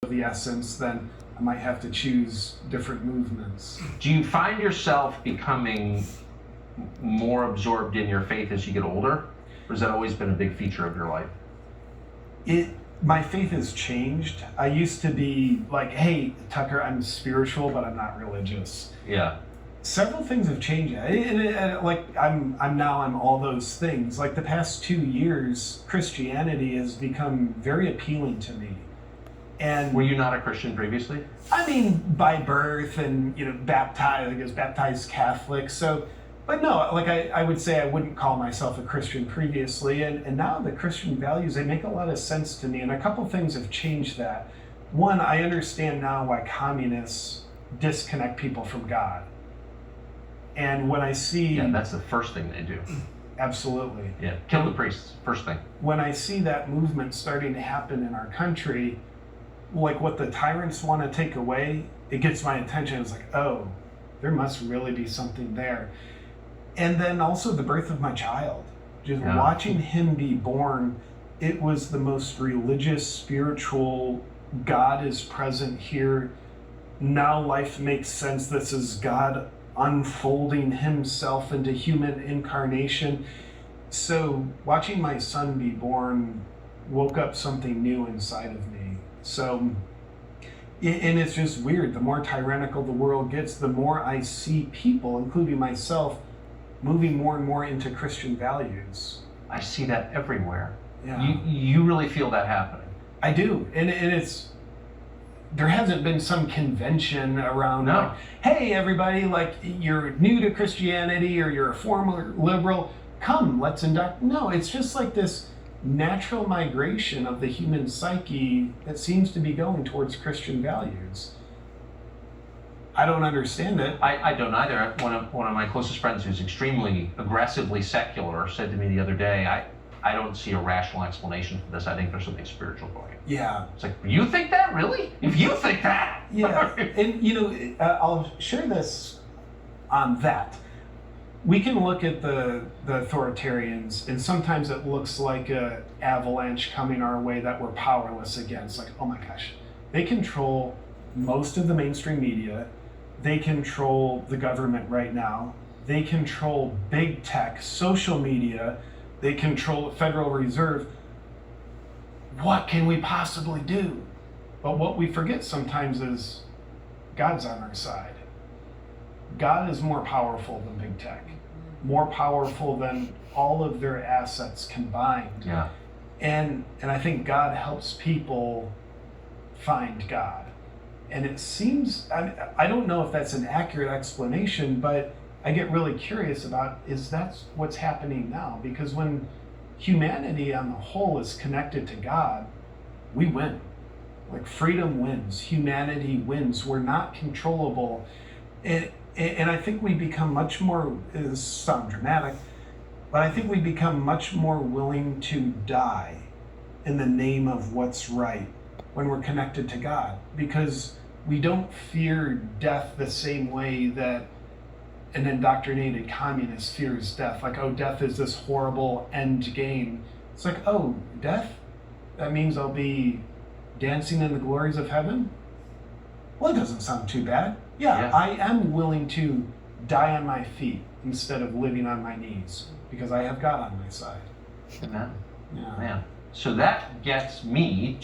of the essence, then I might have to choose different movements. Do you find yourself becoming more absorbed in your faith as you get older? Or has that always been a big feature of your life? My faith has changed. I used to be like, hey, Tucker, I'm spiritual, but I'm not religious. Yeah. Several things have changed. I'm all those things. Like the past 2 years, Christianity has become very appealing to me. And were you not a Christian previously? I mean, by birth and, baptized, I was baptized Catholic. So, but no, like I would say I wouldn't call myself a Christian previously. And now the Christian values, they make a lot of sense to me. And a couple things have changed that. One, I understand now why communists disconnect people from God. And when I see... Yeah, that's the first thing they do. Absolutely. Yeah, kill the priests, first thing. When I see that movement starting to happen in our country, like what the tyrants want to take away, it gets my attention. It's like, oh, there must really be something there. And then also the birth of my child. Just watching him be born, it was the most religious, spiritual, God is present here. Now life makes sense. This is God unfolding himself into human incarnation. So watching my son be born woke up something new inside of me. So, and it's just weird. The more tyrannical the world gets, the more I see people, including myself, moving more and more into Christian values. I see that everywhere. Yeah. You really feel that happening? I do. And it's, there hasn't been some convention around like, hey, everybody, like you're new to Christianity or you're a former liberal, come, let's induct. No, it's just like this natural migration of the human psyche that seems to be going towards Christian values. I don't understand it. I don't either. One of my closest friends who's extremely aggressively secular said to me the other day, I don't see a rational explanation for this. I think there's something spiritual going on. Yeah. It's like, you think that? Really? If you think that? Yeah. And, I'll share this on that. We can look at the authoritarians, and sometimes it looks like an avalanche coming our way that we're powerless against. Like, oh my gosh, they control most of the mainstream media. They control the government right now. They control big tech, social media. They control the Federal Reserve. What can we possibly do? But what we forget sometimes is God's on our side. God is more powerful than big tech, more powerful than all of their assets combined. Yeah. And I think God helps people find God. And it seems, I don't know if that's an accurate explanation, but I get really curious about, is that what's happening now? Because when humanity on the whole is connected to God, we win. Like freedom wins, humanity wins. We're not controllable. And I think we become much more, it sounds dramatic, but I think we become much more willing to die in the name of what's right when we're connected to God, because we don't fear death the same way that an indoctrinated communist fears death. Like, oh, death is this horrible end game. It's like, oh, death? That means I'll be dancing in the glories of heaven? Well, it doesn't sound too bad. Yeah, I am willing to die on my feet instead of living on my knees because I have God on my side. Amen. Yeah. Man. So that gets me